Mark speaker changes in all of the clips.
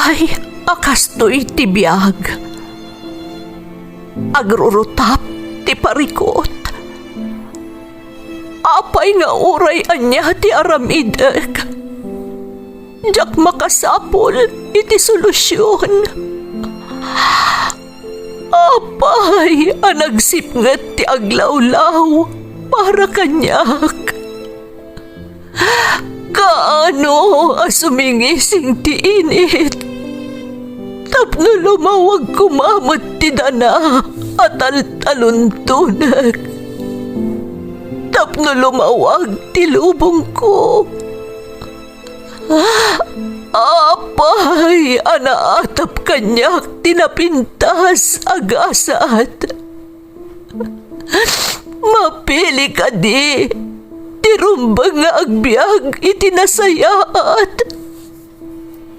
Speaker 1: Apay, akastoy ti biyag. Agrurutap ti parikot. Apay nga uray anya ti aramidek. Jak makasapol iti solusyon. Apay, anagsipnget ti aglawlaw para kanyak. Kaano asumingising ti init? Tapno lumawag kumamot ti dana at taluntunak. Tapno lumawag ti lubong ko. Apay, anaatap kanyak tinapintas agasat. Mapili ka di, tirumbang nga agbyag itinasayaat.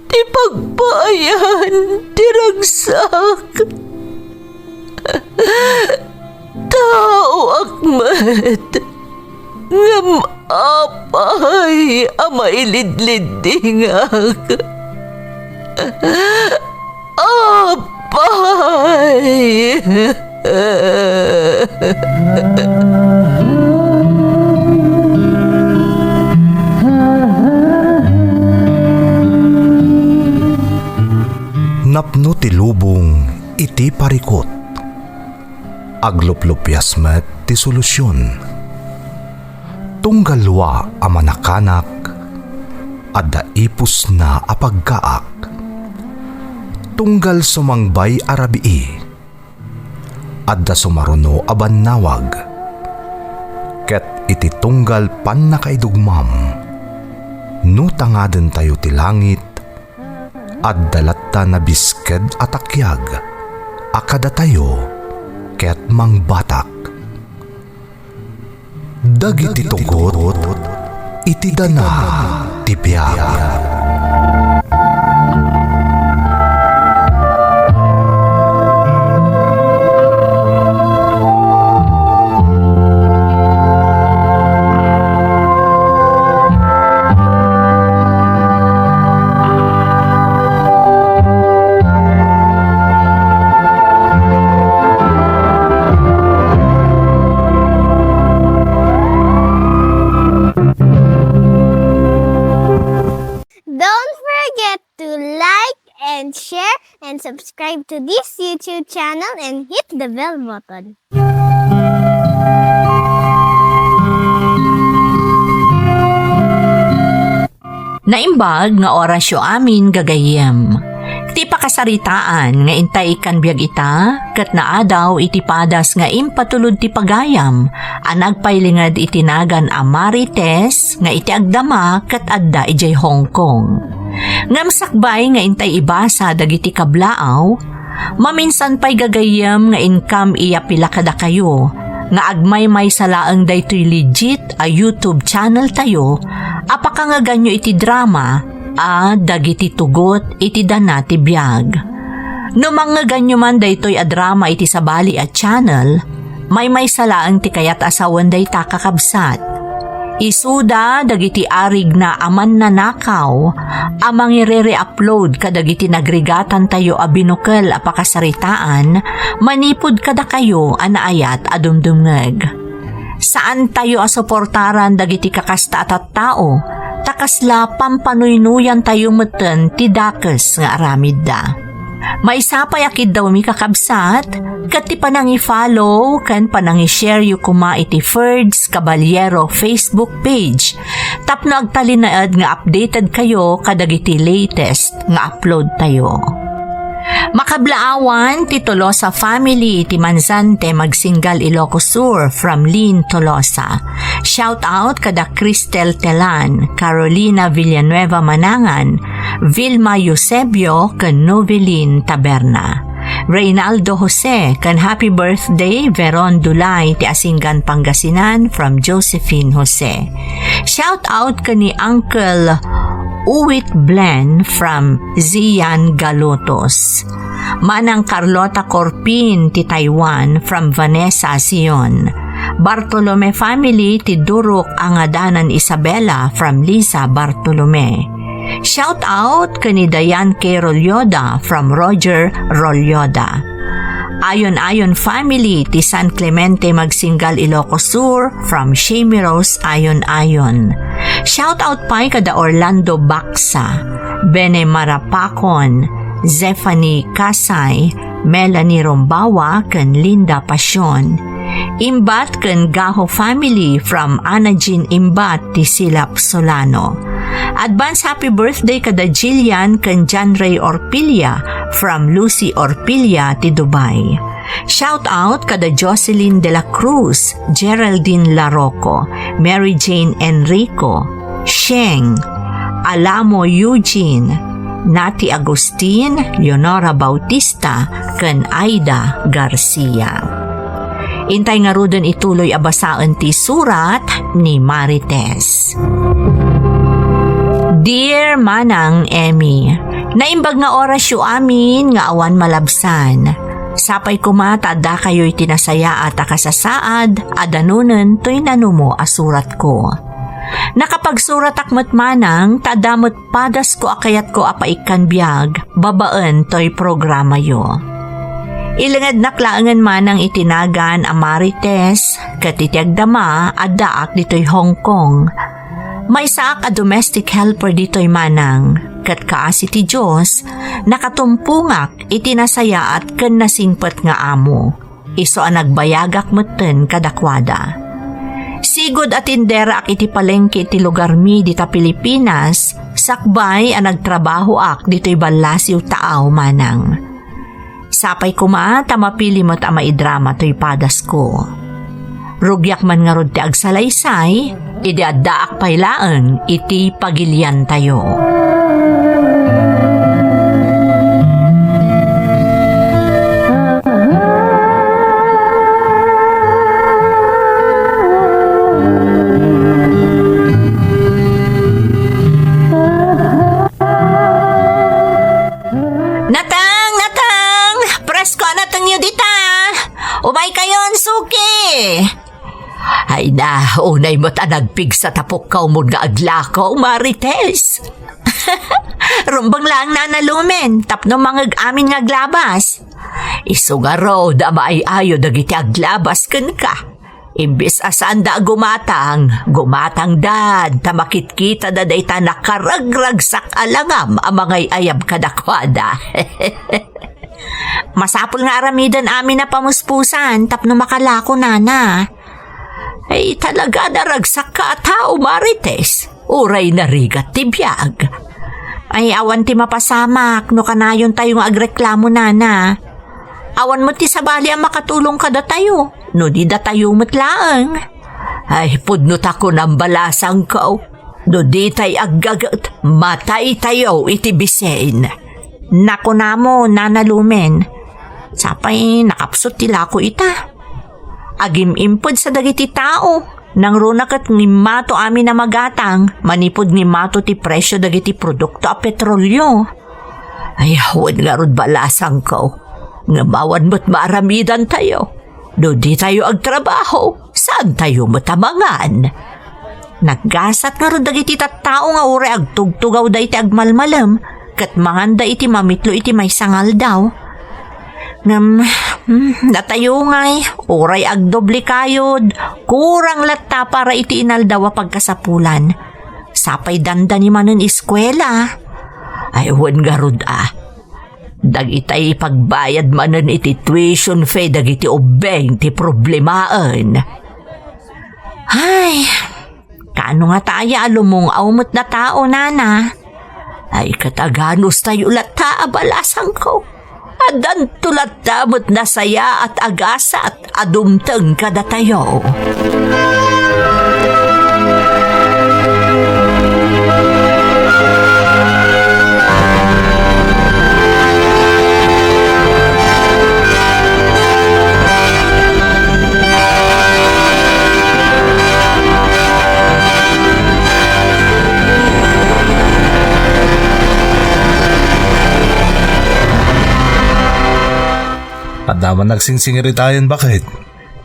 Speaker 1: Ti pagbayan, tiragsak. Tao akmat, ngam apay, amailidlidingak. Apay.
Speaker 2: Napno ti lubong iti parikot. Agluplupyas met ti solusyon. Tunggalwa a manakanak, adda ipus na apagkaak. Tunggal sumangbay arabii, adda sumaruno a bannawag. Ket iti tunggal pan nakaidugmam, no tangaden tayo ti langit, adda latta na bisked atakyag, akada tayo ket mangbatak. Dagiti tugot, iti dana ti biyag.
Speaker 3: And subscribe to this YouTube channel and hit the bell button.
Speaker 4: Naimbag nga orasyo amin gagayem. Ti pakasaritaan nga intay kan biag ita, kat naadaw iti padas nga impatulod ti pagayam, anagpailingad itinagan a Marites nga iti agdama kat adda ijay Hong Kong. Ngam sakbay nga intay ibasa dagiti kablaaw, maminsan pa'y gagayam nga income iya pila kada kayo, nga agmay-may salaang daytoy legit a YouTube channel tayo, apaka nga ganyo iti drama, dagiti tugot iti dana ti biag. No mga ganyo man daytoy a drama iti sabali a channel, may salaang ti kayat asawan day takakabsat. Isuda dagiti arig na aman nanakaw, amang irere-upload kadagiti nagrigatan tayo a binukel a pakasaritaan, manipod kada kayo anaayat a dumdumngeg. Saan tayo a suportaran dagiti kakasta at tao, takasla pampanuynuyan tayo meten ti dakes nga aramid da. May sapay akid daw mi kakabsat, kat ti panang i-follow kan panang i-share yu kuma iti Ferds Caballero Facebook page. Tapno agtalinaad nga updated kayo kadagiti latest nga upload tayo. Makablaawan ti Tolosa family ti Manzante Magsingal Ilocos Sur from Lynn Tolosa. Shout out kada Cristel Telan, Carolina Villanueva Manangan, Vilma Eusebio ken Novelin Taberna. Reynaldo Jose kan happy birthday Veron Dulay ti Asingan Pangasinan from Josephine Jose. Shout out kani Uncle Uwit Blen from Zian Galotos. Manang Carlota Corpin ti Taiwan from Vanessa Sion. Bartolome family ti Durok Angadanan Isabela from Lisa Bartolome. Shout out kani Dayan K. Rolyoda from Roger Rolyoda. Ayon family ti San Clemente Magsingal Ilocos Sur from Shamie Rose Ayon. Shout out pa kada Orlando Baksa, Bene Marapakon, Zephanie Kasay, Melanie Rombawa ken Linda Pasyon. Imbat ken Gaho family from Anajin Imbat ti Silap Solano. Advance happy birthday kada Jillian ken John Ray Orpilla from Lucy Orpilla ti Dubai. Shout out kada Jocelyn De La Cruz, Geraldine Larocco, Mary Jane Enrico, Sheng, Alamo Eugene, Nati Agustin, Leonora Bautista, ken Aida Garcia. Intay nga rudon ituloy abasaan ti surat ni Marites. Dear Manang Emmy, naimbag nga oras yu amin nga awan malabsan. Sapay kumata da kayo'y tinasaya at akasasaad, adanunan to'y nanumo asurat ko. Nakapagsurat akmat manang, tadamot padas ko akayat ko apaikan biyag, babaan to'y programa yo. Ilangad naklaangan manang itinagan ang Marites, katitiagdama at daak dito'y Hong Kong. May saak a domestic helper dito'y manang, kat kaasi ti Diyos, nakatumpungak itinasaya at ken nasingpet nga amo. Iso ang nagbayagak meten kadakwada. Sigod at tindera ak iti palengke iti lugar mi dita Pilipinas, sakbay ang nagtrabaho ak dito'y balasiw taaw manang. Sapay kuma tamapili mo't ang maidrama to'y padas ko. Rugyak man nga rod ti agsalaysay, iti addaak pailaan iti pagilian tayo. Natang! Presko natang nyo dita! Umay kayon, suki! Ay na, unay mo't anagpig sa tapok ka mo nga aglakaw, Marites. Rumbang lang na nalumen, tapno mga amin nga glabas. Isugaro da maayayo dagiti aglabas ken ka. Imbis asaan da gumatang dad, tamakit-kita da dayta nakaragragsak alangam ang mga ayab kadakwada. Masapul nga aramidan amin na pamuspusan, tapno makalako nana. Ay talaga naragsak ka tao, Marites. Uray na rigat tibiyag. Ay awan ti mapasamak, no kanayon tayo nga agreklamo nana. Awan mo ti sabali ang makatulong kada tayo, no di da tayo matlaang. Ay pudnot ako ng balasang ko, no di tayo aggagat, matay tayo iti bisein. Nako na mo, nanalumen. Sapay nakapsot tila ko ita. Agim-impod sa dagiti tao, nang runakat ngimato amin na magatang, manipod ngimato ti presyo dagiti produkto a petrolyo. Ay, huwag nga rod balasang ko, nga bawan mo't maaramidan tayo. Do di tayo agtrabaho, saan tayo matamangan? Naggasat nga rod dagiti tattao nga ure agtugtugaw da iti agmalmalam, kat manganda iti mamitlo iti may sangal daw. Natayo ngay, uray agdoble kayod, kurang latta para iti inaldawa pagkasapulan. Sapay dandan ni manon eskwela. Ay wan garud dag itay pagbayad manon iti tuition fee dag iti ubeng ti problemaan. Ay, kaano nga taya alumong awmot na tao nana? Ay kataganos tayo latta abalasang ko. Adan tulat damot na saya at agasa at adumteng kada tayo.
Speaker 2: At naman nagsingsingiri tayon bakit?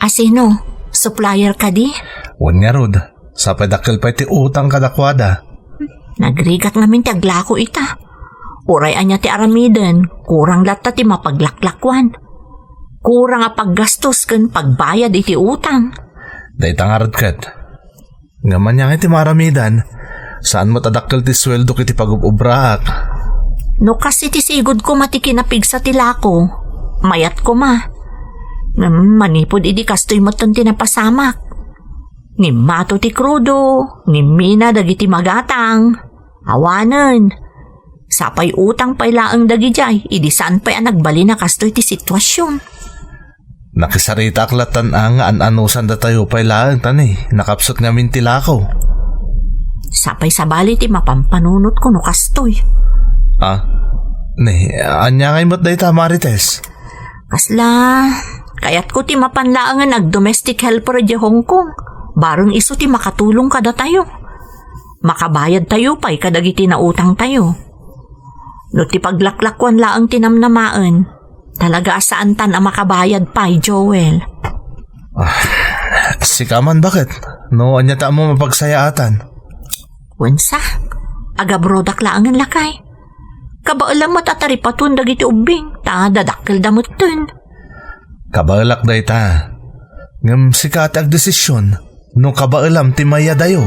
Speaker 4: Asino? Supplier ka di?
Speaker 2: Wan nga rod, sa pedakil pa iti utang kadakwada.
Speaker 4: Nagrigat nga min ti aglako ita. Uray anya ti aramiden, kurang latta ti mapaglaklakwan. Kurang a paggastos ken pagbayad iti utang.
Speaker 2: Dayta nga kat. Ngaman niya iti maramidan, saan mo tadakkel ti sweldo kiti pag-ubraak?
Speaker 4: No kasi ti sigod ko matikinapig sa tilako, mayat ko ma. Manipod idi kastoy mo ton tinapasamak. Ni mato ti krudo, ni mina dagiti magatang. Awanen. Sapay utang pay laang dagijay, idi saan pay ang nagbali na kastoy ti sitwasyon.
Speaker 2: Nakisarita aklatan ang an-anusan da tayo pay laang tani, nakapsot ngamin tilakaw.
Speaker 4: Sapay sabali ti mapampanunot ko no kastoy.
Speaker 2: Anya ngay mo't dayta Marites?
Speaker 4: Kasla, kayat ko ti mapanlaangan nag-domestic helper di Hong Kong. Barong iso ti makatulong kada tayo. Makabayad tayo pa'y kadagiti na utang tayo. No ti paglaklakwan laang tinamnamaan, talaga asaan tan ang makabayad pa'y Joel.
Speaker 2: Sikaman bakit? No, anya ta mo mapagsayaatan?
Speaker 4: Wensa, agabrodak laangan lakay. Kabaalam mo tataripatun dagiti ubing, ta dadakkel damot dun.
Speaker 2: Kabaalak dayta. Ngam sikati ag desisyon, no kabaalam ti maya dayo.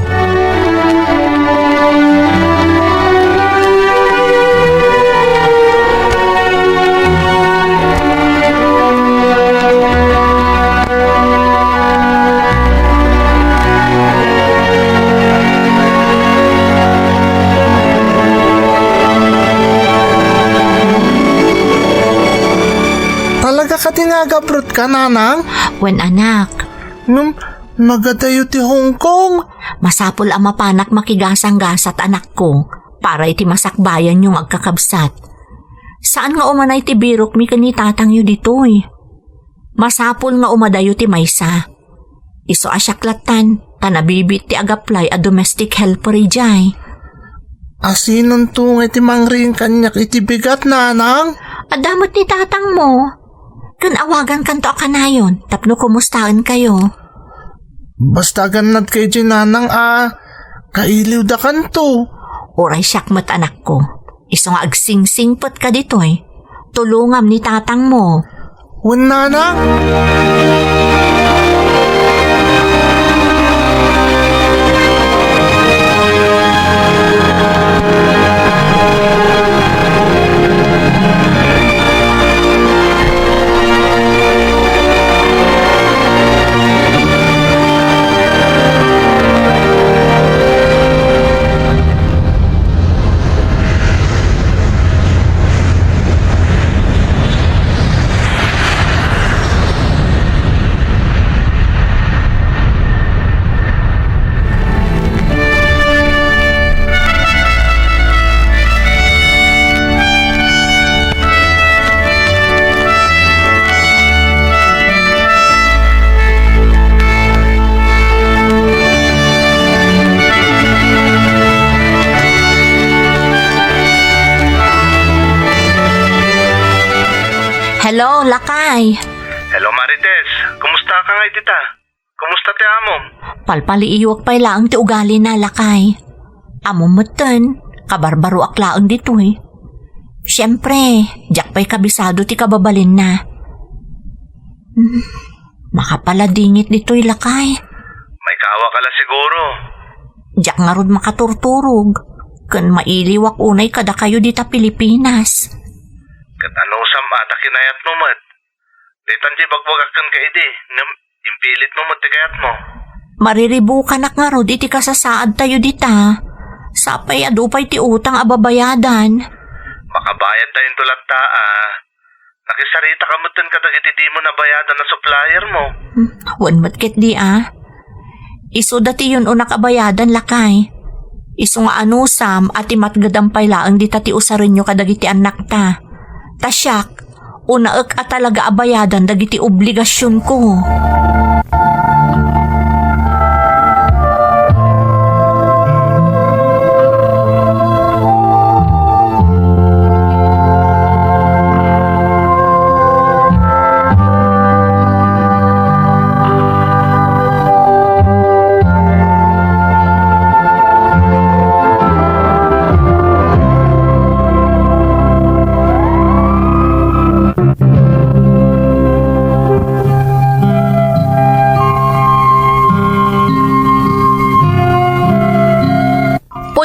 Speaker 2: Talaga ka tinagabrot ka, nanang?
Speaker 4: Wen anak,
Speaker 2: Nagadayo ti Hong Kong.
Speaker 4: masapol ang mapanak makigasang-gasat anak ko para iti masakbayan yung agkakabsat. Saan nga umanay ti birok mi kanitatang yu ditoy? Masapol nga umadayo ti maysa. Iso asyaklatan, tanabibit ti agaplay a domestic helper ijay.
Speaker 2: Asinon tungay ti mangring kanyak iti bigat, nanang?
Speaker 4: Adamot ni tatang mo. Kan awagan kanto akanayon, tapno kumustaan kayo.
Speaker 2: Basta ganad kay nanang kailiw da kanto.
Speaker 4: Oray syakmat anak ko. Iso nga agsingsingpot ka ditoy. Tulungam ni tatang mo.
Speaker 2: Wan, nanang?
Speaker 4: Hello, Lakay.
Speaker 2: Hello, Marites. Kumusta ka nga, tita? Kumusta ti amo?
Speaker 4: Palpaliiwag pa'y laang ti ugali na, Lakay. Amo mutan, kabarbaro aklaang ditoy. Siyempre, jak pa'y kabisado ti kababalin na. Makapaladingit ditoy, Lakay.
Speaker 2: May kawa ka la siguro.
Speaker 4: Jak nga rod makaturturog. Kan mailiwak unay kada kayo dita Pilipinas.
Speaker 2: Kat ano ata kinayat mo, mat? Ditan di bagbagakan ka idi. Impilit mo mat kayat mo.
Speaker 4: Mariribukan nga rod iti kasasaad tayo dita. Sapay adupay ti utang ababayadan.
Speaker 2: Makabayad tayong tulat ta, Nakisarita ka mutan kadag iti di mo nabayadan na supplier mo.
Speaker 4: Wan matkit di Iso dati yun unak abayadan, Lakay. Iso nga anusam at imatgadampay laang di tati usarin nyo kadagiti anak ta. Tasyak, unaek at talaga abayadan dagiti obligasyon ko.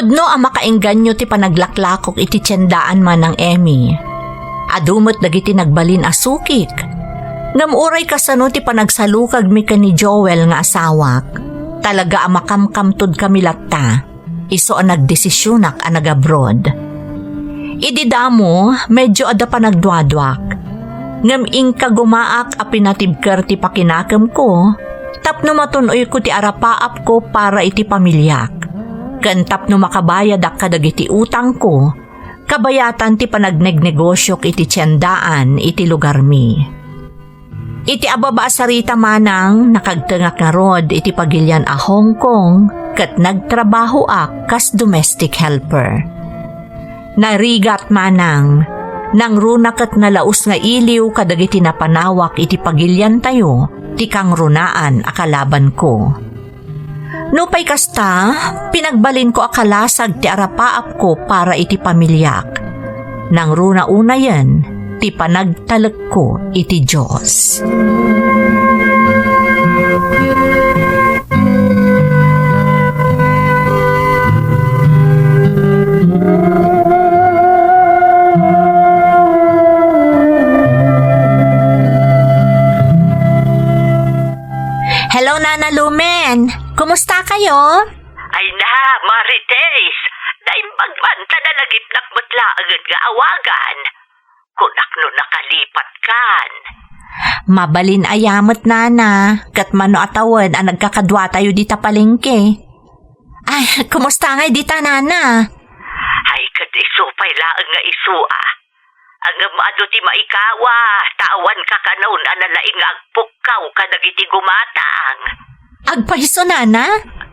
Speaker 4: Pudno ang makaengganyo ti panaglaklakok iti tiyandaan man ng Emmy. Adumot dagiti nagbalin asukik. Ngamuray kasano ti panagsalukag mi ka ni Joel nga asawak. Talaga ang makamkamtud kami latta. Iso ang nagdesisyonak ang nag-abroad. Ididamo, medyo ada pa nagdwadwak. Ngam ingka gumaak a pinatibker ti pakinakam ko, tapno matunoy ko ti arapaap ko para iti pamilyak. Kan tapno makabayad ak kadagiti utang ko, kabayatan ti panagnegnegosyo iti tiyandaan iti lugar mi. Iti ababa sarita manang nakagtengak nga rod iti pagilyan a Hong Kong kat nagtrabaho ak kas domestic helper. Narigat manang nang runa kat nalaus nga iliw kadagiti napanawak iti pagilyan tayo ti kang runaan akalaban ko. Nupay kasta, pinagbalin ko akalasag ti arapaap ko para iti pamilyak. Nang runa-una yan, ti panagtalek ko iti Diyos. Hello, Nana Lumen. Kumusta kayo?
Speaker 5: Ay na, Marites, naimbagmanta na nagipnak matla agad nga awagan. Kunak no nakalipat kan.
Speaker 4: Mabalin ayamot, Nana. Kat mano atawan ang nagkakadwa tayo dita palengke. Ay, kumusta nga dita, Nana?
Speaker 5: Ay kat isupay laang nga isua. Ang amado ti maikawa, tawan ka kanon analaing agpukaw kadagiti gumatang.
Speaker 4: Agpahiso, Nana?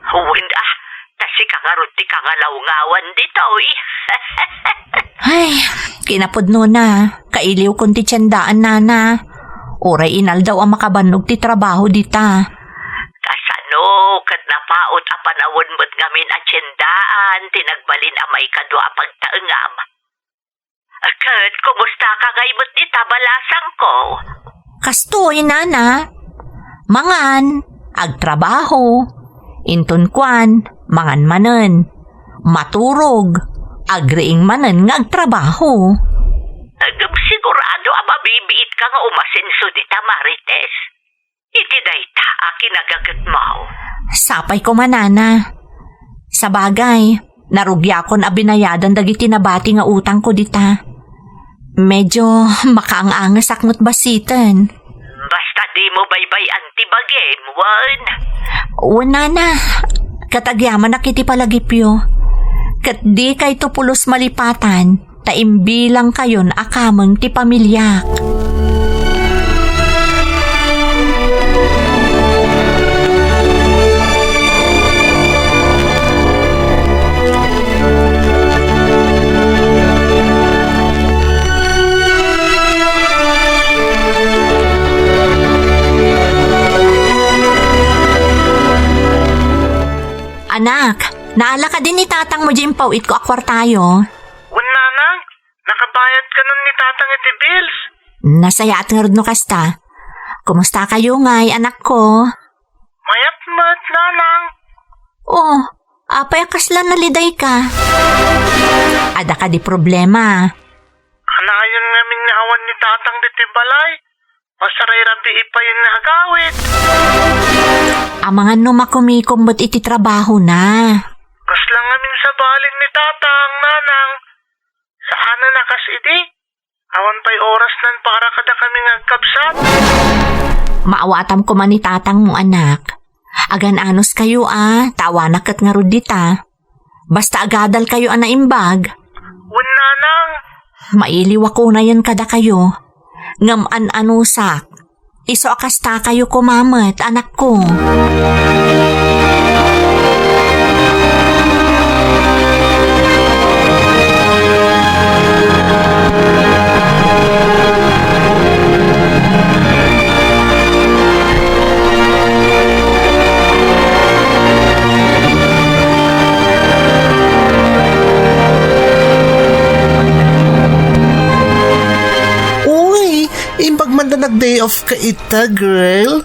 Speaker 5: Huwin tasi kangarot ti kangalawngawan ditoy.
Speaker 4: Ay, kinapudno na. Kailiw kong ti tiyandaan, Nana. Oray inal daw ang makabanog ti trabaho dita.
Speaker 5: Kasano, kad napaot a panawon mo't ngamin at tiyandaan, tinagbalin a may kadwa pagtaengam. Kat, kumusta ka ngaymot di tabalasang ko?
Speaker 4: Kastoy, Nana. Mangan, agtrabaho, intunkwan, mangan manen, maturog, agriing manen nga agtrabaho.
Speaker 5: Sigurado a mabibiit ka nga umasenso di Marites. Iti dayta akin nagagat mo.
Speaker 4: Sapay ko manana. Sa bagay, narugya kon a binayadan dagiti nabati nga utang ko dita. Medyo makaangangas aknot basitan.
Speaker 5: Basta di mo baybay antibagin, wan.
Speaker 4: Una na, katagyaman na kiti palagipyo. Kat di kay tupulos malipatan, taimbilang kayon akamang ti pamilyak. Anak, naala ka din ni tatang mo dyan pauit ko akwartayo.
Speaker 2: Nanang, nakabayad ka nun ni tatang iti bills.
Speaker 4: Nasaya at nga no kasta. Kumusta kayo ngay, anak ko?
Speaker 2: Mayat mat, nanang.
Speaker 4: Oh, apay kaslan naliday ka. Ada ka di problema.
Speaker 2: Kanayon namin nga awan ni tatang diti balay. Pasaray rabi ipayin na agawit.
Speaker 4: Ang mga numakumikumot iti trabaho na.
Speaker 2: Kaslang ngamin sa balin ni tatang, nanang. Saan na nakas idi? Awan pa'y oras nan para kada kami ngagkapsat.
Speaker 4: Maawatam ko man ni tatang mo, anak. Agan anos kayo tawanak at nga rudita. Basta agadal kayo naimbag.
Speaker 2: Nanang.
Speaker 4: Mailiw ako na yan kada kayo. Ngam anusak. Iso akasta kayo kumamat, anak ko.
Speaker 6: Imbag man na nag-day off ka ita, girl.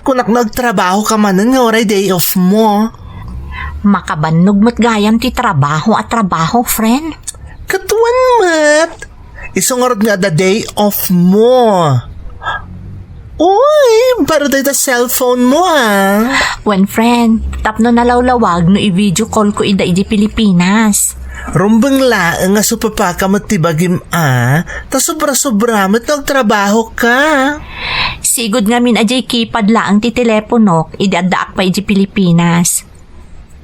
Speaker 6: Kung nagtrabaho ka man nga oray day off mo.
Speaker 4: Makabannog mo't gayam ti trabaho at trabaho, friend.
Speaker 6: Katuan mat. Isungorod nga the day off mo. Uy, baro day the cellphone mo
Speaker 4: When friend, tapno nalawlawag no i-video call ko ida di Pilipinas.
Speaker 6: Rumbang laang nga supapaka mo tibagim ta sobra-sobra mo trabaho ka.
Speaker 4: Sigod nga min ajay kipad laang ti teleponok idadaak pa di Pilipinas.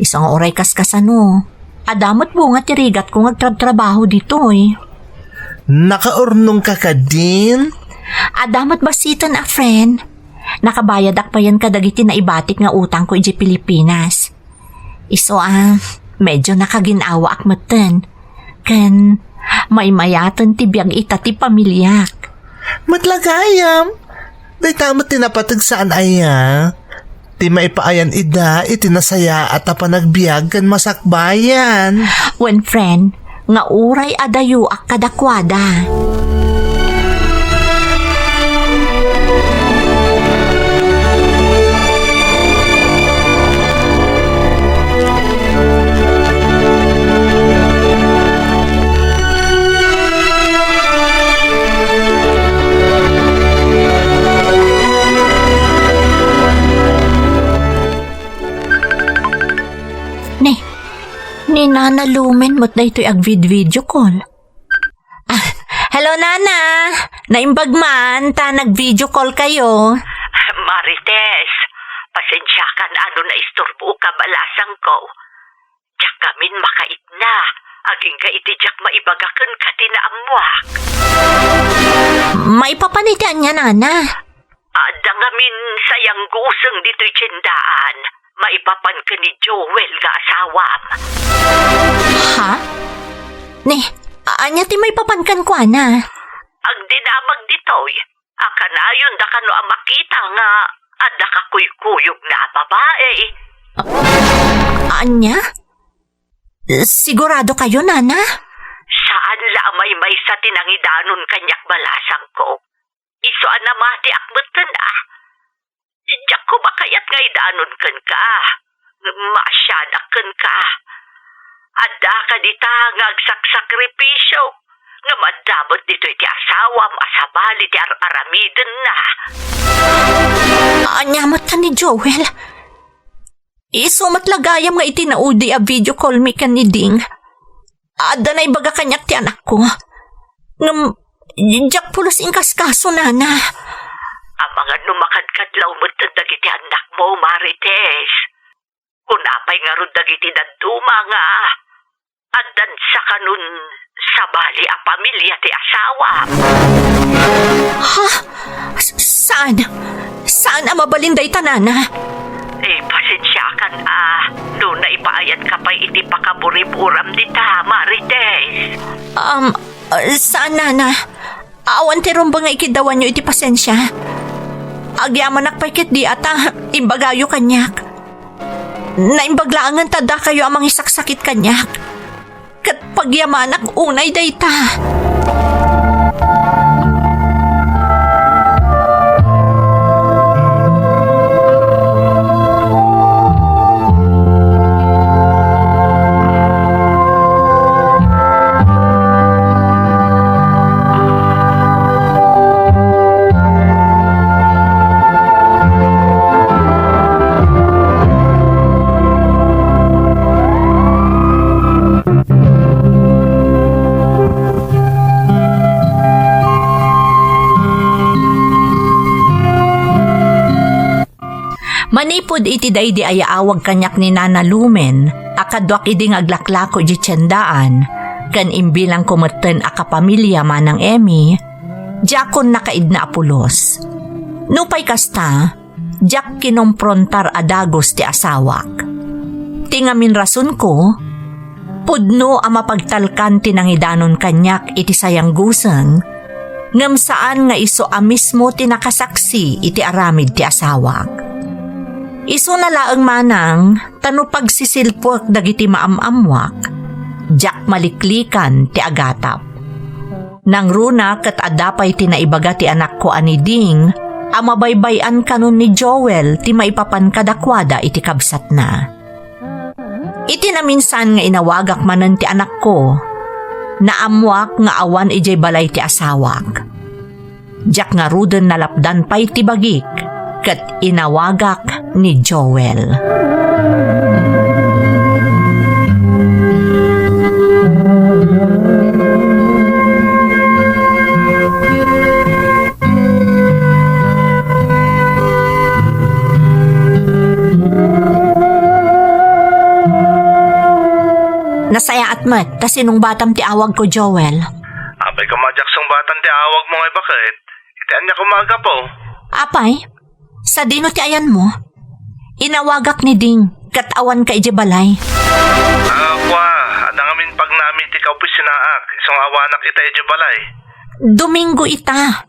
Speaker 4: Isang oray kaskasano. Adamot bunga ti rigat kung agtrabaho dito
Speaker 6: Nakaurnong ka ka din?
Speaker 4: Adamot basitan friend. Nakabayad ak pa yan kadagiti na ibatik nga utang ko iji Pilipinas. Iso medyo nakaginawa ak matan. Kan may mayatan ti biyag ita ti pamilyak.
Speaker 6: Matlagayam. Day tama tinapatag saan Ti maipaayan ida itinasaya at panagbiag kan masakbayan.
Speaker 4: When friend, nga uray adayo ak kadakwada. Ni Nana Lumen mo't na ito'y agvid-video call. Hello Nana! Naimbag man, nag-video call kayo.
Speaker 5: Marites, pasensya ka na na isturbo ka balasang ko. Diyak kamin makait na. Aging ka itidyak maibagakan ka tinaamuak.
Speaker 4: Maipapanitian niya, Nana.
Speaker 5: Ada ngamin sayang guseng dito'y tiyendaan. Maipapan ka ni Joel nga asawam.
Speaker 4: Ha? Anya ti maipapankan ko, Ana?
Speaker 5: Ang dinamag dito'y, akanayon da ka no ang makita nga, ada ka kuykuyog na babae.
Speaker 4: Anya? Sigurado kayo, Nana?
Speaker 5: Saan lamay may sa tinangidanon kanyak balasang ko? Iso na mati akbatan Diyak ko bakayat nga idanon kan ka. Masyadakan ka. Ada ka dita nga agsakripisyo. Nga madabot dito iti asawam asabali ti aramiden na.
Speaker 4: Anyamot ka ni Joel. Isumatlagayam nga itinaudi a video call mi ka ni Ding. Ada na ibaga kanyak ti anak ko. Ngam, jak pulos ingkaskaso, Nana.
Speaker 5: Ang mga numakadkadlaw mo't dagiti anak mo, Marites. Kunapay nga ron dagiti daduma nga. Adan sa kanun sa bali a pamilya ti asawa.
Speaker 4: Ha? Saan? Saan ang mabalinday Nana?
Speaker 5: Pasensyakan no naipaayat ka pa iti pakaburiburam dita, Marites.
Speaker 4: Saan, Nana? Awan ti rumba nga ikidawan nyo iti pasensya. Agyaman nakpaikit di ata imbagayo kanyak. Naimbaglaangan tada kayo amang isaksakit kanyak. Kat pagyamanak unay dayta. Manipod iti daydi ayaawag kanyak ni Nana Lumen, akadwak iding aglaklako di tiyandaan, kan imbilang kumeten akapamilya manang Emmy, jakon nakaid na apulos. Nupay kasta, jak kinomprontar adagos ti asawak. Tingamin rason ko, pudno ang mapagtalkan tinangidanon kanyak iti sayang guseng, ngam saan nga iso a mismo tinakasaksi iti aramid ti asawak. Iso na laang manang, tano pagsisilpok dagiti maamamwak, jak maliklikan ti agatap. Nang runa kat adapay tinaibaga ti anak ko ani Ding, amabaybayan kanon ni Joel ti maipapan kadakwada iti kabsat na. Iti na minsan nga inawagak manan ti anak ko, naamwak nga awan ijay balay ti asawak. Diyak nga ruden nalapdan pa'y ti bagik, kat inawagak ni Joel. Nasaya at mat, tasinong batam ti awag ko, Joel.
Speaker 2: Abay ka majaksong batan ti awag mo ngay bakit? Itian niya kumaga po.
Speaker 4: Apay, sa dino ti ayan mo, inawagak ni Ding, kat awan ka ije balay.
Speaker 2: Kwa, adang amin pag namin ti kaupis sinaak, isang awanak ita iti balay.
Speaker 4: Domingo ita.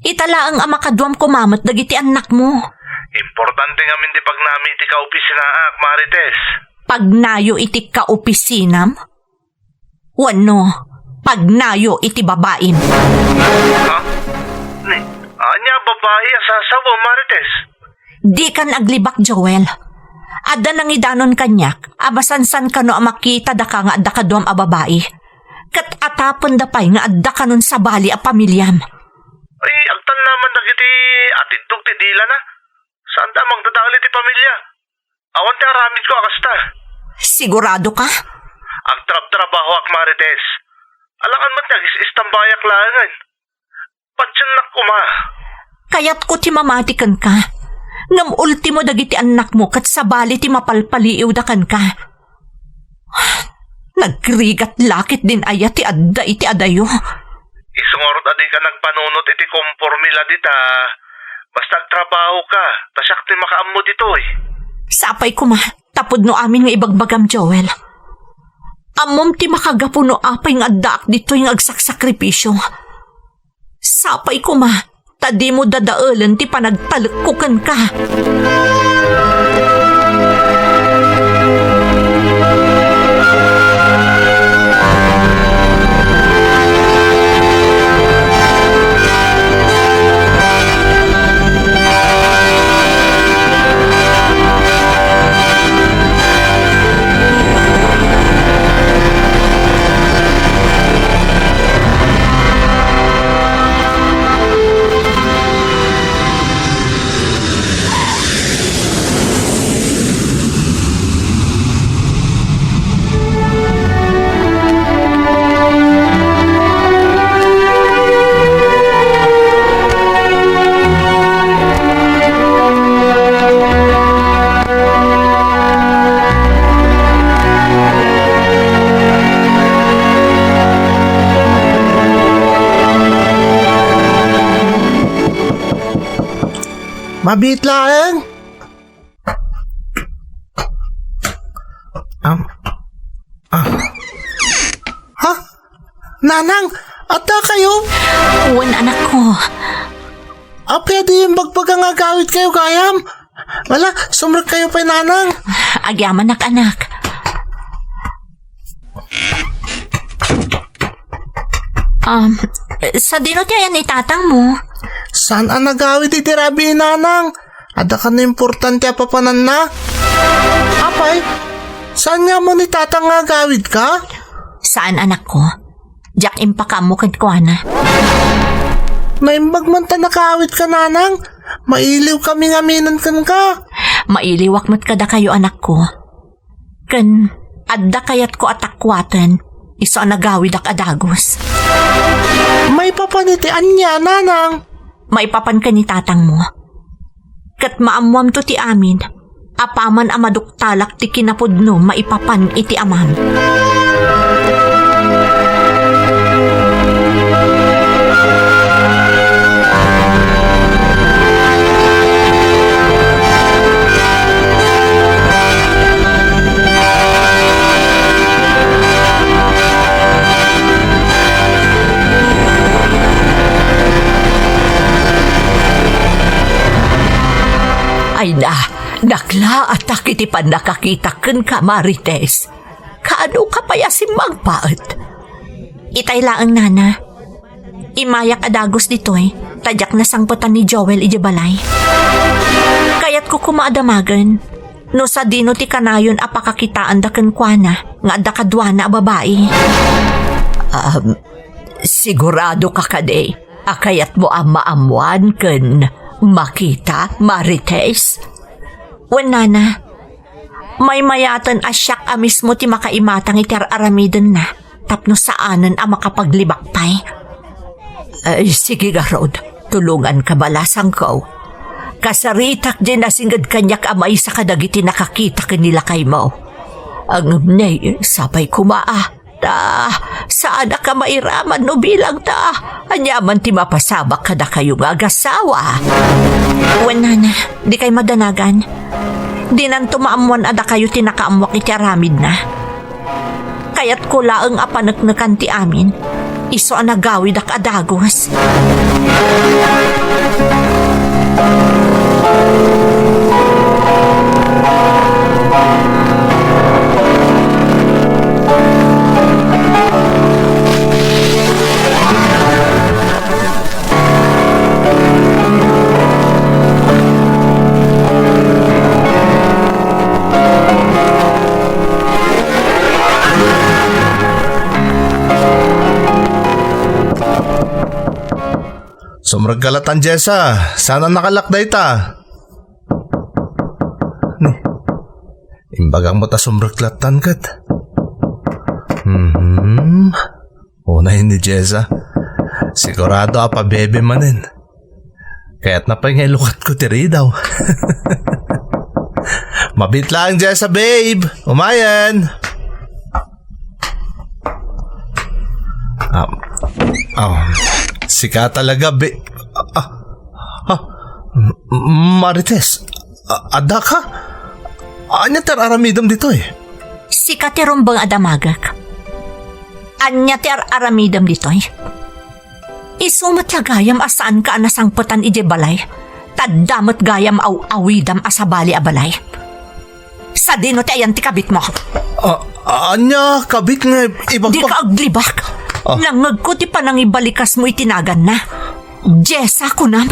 Speaker 4: Itala ang amakadwam kumamat dagiti anak mo.
Speaker 2: Importante ngamin di pag namin ti kaupis sinaak, Marites.
Speaker 4: Pagnayo iti kaopisinam? Wano, pagnayo iti babaim.
Speaker 2: Ha? Anya babae asasawa, Marites?
Speaker 4: Di kan aglibak, Joel. Ada nang idanon kanyak, abasansan ka no makita da ka nga adda ka duam a babae. Kat atapon da pay nga adda ka nun sa bali a pamilyam.
Speaker 2: Ay, agtan naman nagiti atidog ti dila na. Saan ta magdadali ti pamilya? Awan ti aramid ko akasta.
Speaker 4: Sigurado ka?
Speaker 2: Agtrab-trabaho ak, Marites. Alangan man nagis-istambayak langan. Patsyan na kuma.
Speaker 4: Kaya't ko ti mamatikan ka. Ngam ultimo dagiti anak mo kat sabali ti mapalpaliiw da kan ka. Nagrigat lakit din aya ti adda iti adayo.
Speaker 2: Isungorot adi ka nagpanunot iti kompormila dita. Basta agtrabaho ka, tasyak ti makaammo dito eh.
Speaker 4: Sapay ko ma, tapod no amin nga ibagbagam, Joel. Amom ti makagapo no apay nga addaak dito yung agsaksakripisyo. Sapay ko ma, tadi mo dadaalan ti panagtalikukan ka.
Speaker 6: Mabit lang. Ha? Nanang, ata kayo?
Speaker 4: Uwan anak ko.
Speaker 6: Pwede yung bagbagang agawit kayo, gayam. Wala, sumrag kayo pa, nanang.
Speaker 4: Agyaman anak. Sa dino ti ayan itatang mo?
Speaker 6: Saan ang nagawit iti rabi, nanang? Ada ka na importante apapanan na? Apay, saan nga mo ni tatang nga gawid ka?
Speaker 4: Saan anak ko? Diyak impaka mo kad ko na.
Speaker 6: Naimbag man ta nakawit ka, nanang. Mailiw kami ngaminan kan ka.
Speaker 4: Mailiwak mo't kada kayo anak ko. Kan, adda kayat ko atakwatan. Iso nagawid ak adagos.
Speaker 6: May papanitian niya, nanang.
Speaker 4: Maipapan ka ni tatang mo. Kat maamwam to ti amin, apaman amaduktalak ti kinapudno maipapan iti amam. Ay na, nakla at iti pan nakakitaken ka, Marites. Kaano ka paya si magpaet? Itay laang nana. Imayak adagos dito'y, tadyak na sangputan ni Joel ijabalay. Kaya't ko kumaadamagan. No sa dino ti kanayon apakakitaan da kenkwana nga da kadwa na babae. Sigurado ka kade, akayat mo ang maamuan ken makita, Marites? Nana, may mayatan asyak a mismo ti makaimatang iter aramiden na, tapno saanan a makapaglibak pay. Sige garod, tulungan ka balasang ko. Kasaritak din nasinggad kanyak amay sa kadagiti nakakita kanila kay mo. Ang nay, sabay kumaa. Saan ka mairaman no bilang ta? Anyaman ti mapasabak kada kayong agasawa. Nana, di kay madanagan. Di nang tumaamuan ada kayo tinakaamwak iti aramid na. Kaya't ko laang apanagnakan ti amin. Iso ang nagawid ak adagos.
Speaker 6: Sumraggalatan, Jessa. Sana nakalakday ta. Imbagang mo ta sumraglatan kat. Unahin ni Jessa. Sigurado apa bebe manin. Kaya't napay lukat ko tiri daw. Mabit lang, Jessa, babe. Umayan. Sika talaga, Marites, ada ka? Anya ter aramidam dito eh.
Speaker 4: Sika ti rumbang adamagak. Anya ti aramidam dito eh. Isumat gayam asaan ka nasangputan ije balay. Taddamat gayam awidam asabali a balay. Sa dino ti ayan ti kabit mo.
Speaker 6: Anya, kabit nga ibang...
Speaker 4: Di ka aglibak. Nangag ko ti panang ibalikas mo itinagan na. Jessa ko na.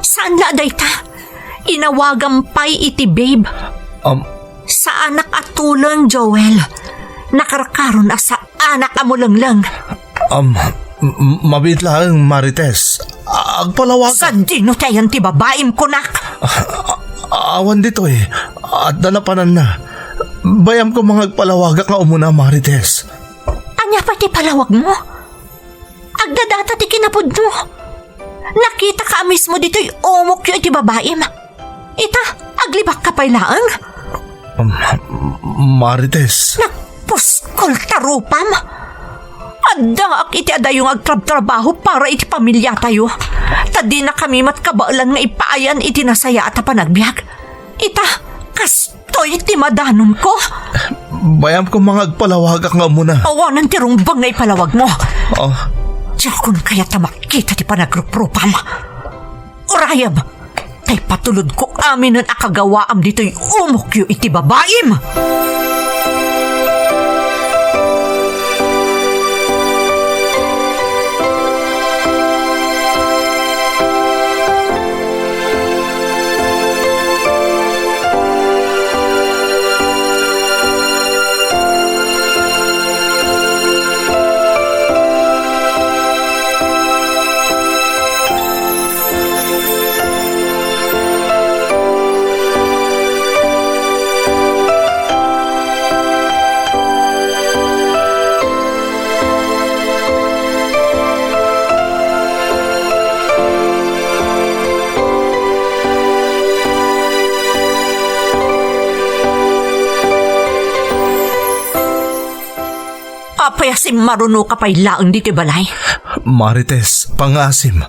Speaker 4: Saan la dayta? Inawagampay iti babe. Sa anak at tulong, Joel. Nakarakaron na sa anak amo lang.
Speaker 6: Mabit lang, Marites. Agpalawag.
Speaker 4: Sa dino tayan ti babaim ko nak.
Speaker 6: Awan dito eh. At danapanan na. Bayam ko mga agpalawagak nga umuna, Marites.
Speaker 4: Anya pa ti palawag mo? Agdadata ti kinapod mo. Nakita ka mismo dito'y umok yun ti babaim. Ita, aglibak ka pa'y laang?
Speaker 6: Marites.
Speaker 4: Nagpuskol tarupam. Adda iti adayong agtrab-trabaho para iti pamilya tayo. Tadi na kami matkabaalan nga ipaayan iti nasaya at panagbiag. Ita, kastoy iti madanon ko.
Speaker 6: Bayam ko mga agpalawagak nga muna.
Speaker 4: Awanan ti rumbang nga ipalawag mo. Diyo kung kaya ta makita ti panagruprupam. Urayam, tay patulod ko amin ang akagawaam dito'y umukyo iti babaim. Payasim maruno ka pa'y laang di balay.
Speaker 6: Marites, pangasim.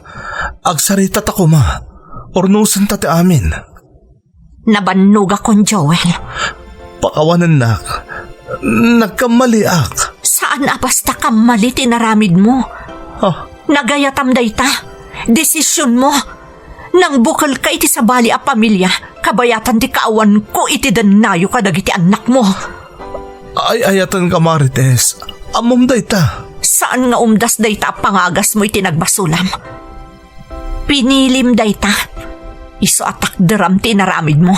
Speaker 6: Agsarita ta ko ma. Ornusan ta ti amin.
Speaker 4: Nabannog akong Joel.
Speaker 6: Pakawanan nak. Nagkamaliak.
Speaker 4: Saan basta kamali tinaramid mo? Nagayatam dayta. Desisyon mo. Nang bukal ka iti sabali a pamilya, kabayatan ti kaawan ko iti danayo ka dagiti anak mo.
Speaker 6: Ay ayatan ka, Marites. Amom dayta.
Speaker 4: Saan nga umdas dayta pangagas mo iti nagbasulam? Pinilim dayta. Iso atak deram ti inaramid mo.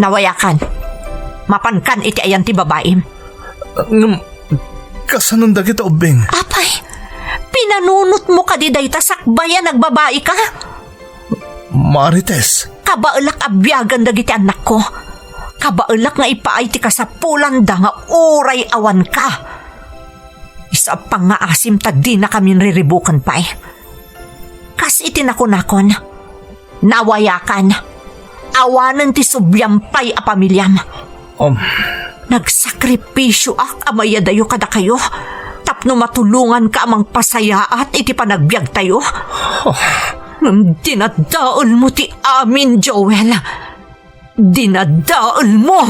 Speaker 4: Nawayakan. Mapankan iti ayan ti babaim.
Speaker 6: Kasanong dagita ubing?
Speaker 4: Apay, pinanunot mo ka di dayta sakbayan nagbabae ka?
Speaker 6: Marites,
Speaker 4: Kabaulak abyagan dagiti anak ko. Kabaulak nga ipaay ti kasapulan da nga uray awan ka. Isa pang nga asim ta di na kami riribukan pa eh. Kas itinakon-nakon. Nawayakan. Awanan ti subyampay a pamilyam. Nagsakripisyo ak amayadayo kada kayo. Tapno matulungan ka amang pasayaat iti panagbiag tayo. Dinadaol mo ti amin, Joel. Dinadaol mo.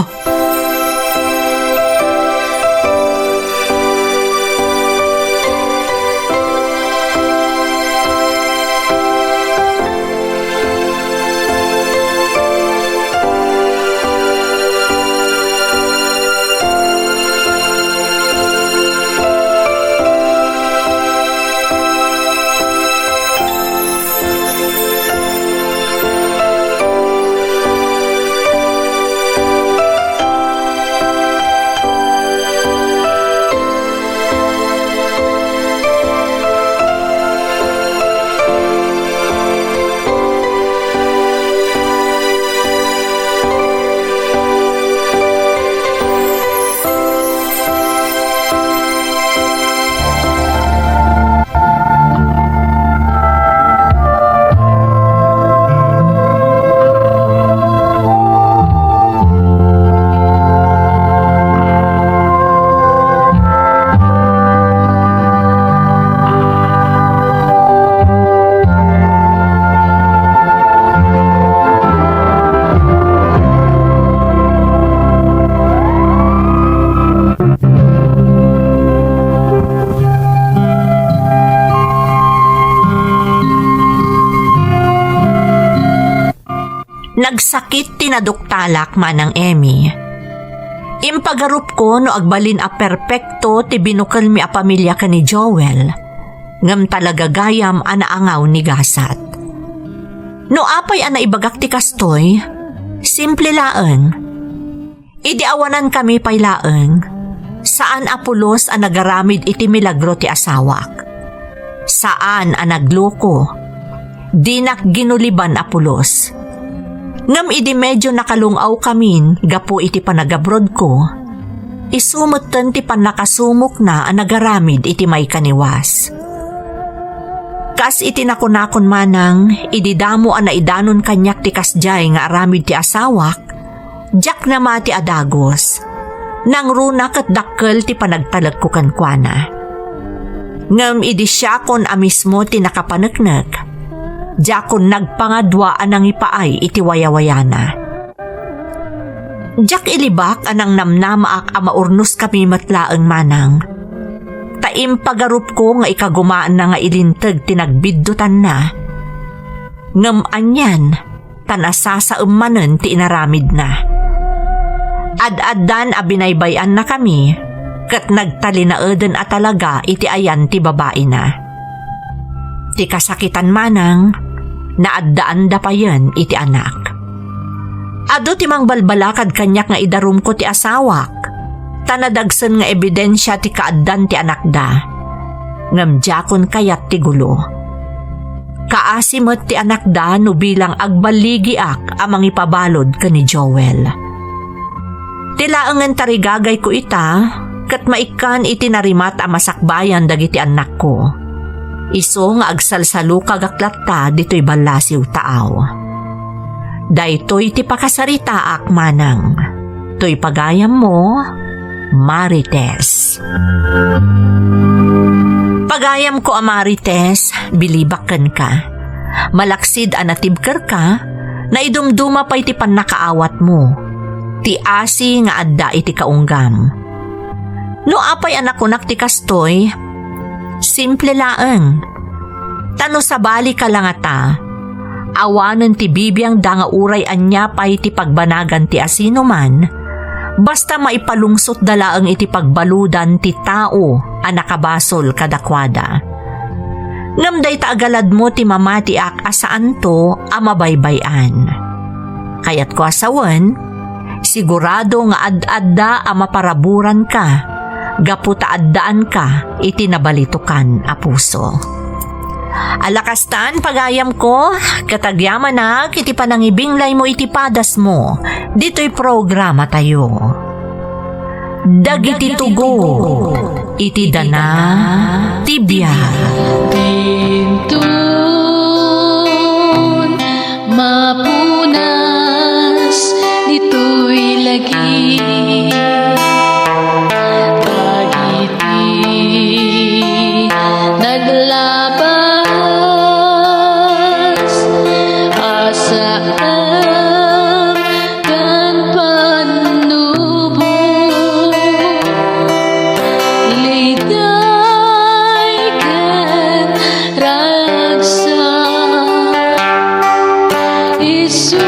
Speaker 4: Nagsakit tinaduktalak manang Emmy. Impagarup ko no agbalin a perpekto ti binukal mi a pamilya ka ni Joel. Ngam talaga gayam a naangaw ni Gasat. No apay ana ibagak ti kastoy, simple laeng. Idi awanan kami pay laeng. Saan apulos a nagaramid iti milagro ti asawak? Saan a nagloko? Dinak ginuliban apulos. Ngam idi medyo nakalungaw kamin gapo iti panagabrod ko. Isumutan ti panakasumok na ang nagaramid iti may kaniwas. Kas iti nakunakon manang ididamo ang naidanon kanyak ti kasjay nga aramid ti asawak. Jak na mati adagos. Nang runak at dakkel ti panagtalag ko kankwana. Ngam idi siya kon amismo ti nakapanagnag. Jakon nagpangadwa anang ipaay iti wayawayana. Jak ilibak anang namnamaak a maurnos kami matlaeng manang. Taim pagarup ko nga ikagumaan na nga ilintag tinagbiddutan na. Ngam anyan, tanasa sa umanen ti inaramid na. Ad-addan a binaybayan na kami, kat nagtalinaeden a talaga iti ayan ti babae na. Ti kasakitan manang, naaddaan da pa yan iti anak. Ado timang balbalakad kanyak nga idarum ko ti asawak, tanadagsan nga ebidensya ti kaaddan ti anak da. Ngamjakon kayat ti gulo. Kaasimot ti anak da no bilang agbaligiak amang ipabalod ka ni Joel. Tilaangan tarigagay ko ita, kat maikan iti narimat a masakbayan dagiti anak ko. Iso nga agsalsalo kagaklat dito'y balasiw taaw. Daytoy ti pakasarita ak manang. To'y pagayam mo, Marites. Pagayam ko a Marites, bilibakan ka. Malaksid anatibker ka, na idumduma pa'y ti panakaawat mo. Ti asi nga adda iti kaunggam. No apay anak kunak ti kastoy, simple laeng. Tano sa bali ka lang ata, awanan ti bibiyang da nga uray anya pay ti pagbanagan ti asino man, basta maipalungsot dalaeng iti pagbaludan ti tao a nakabasol kadakwada. Ngamday ta agalad mo ti mamati ak asaan to amabaybayan. Kayat ko asawan, sigurado nga ad-adda amaparaburan ka, gapu ta addaan ka itinabalitukan a puso. Alakastan pagayam ko, katagyaman na iti panangibinglay mo itipadas mo, dito'y programa tayo. Dagiti tugo, iti dana, tibiyag.
Speaker 7: Pintun, mapunas, dito'y lagi. Dagiti, naglabas, asaan kan panubo. Liday kan ragsa, Isu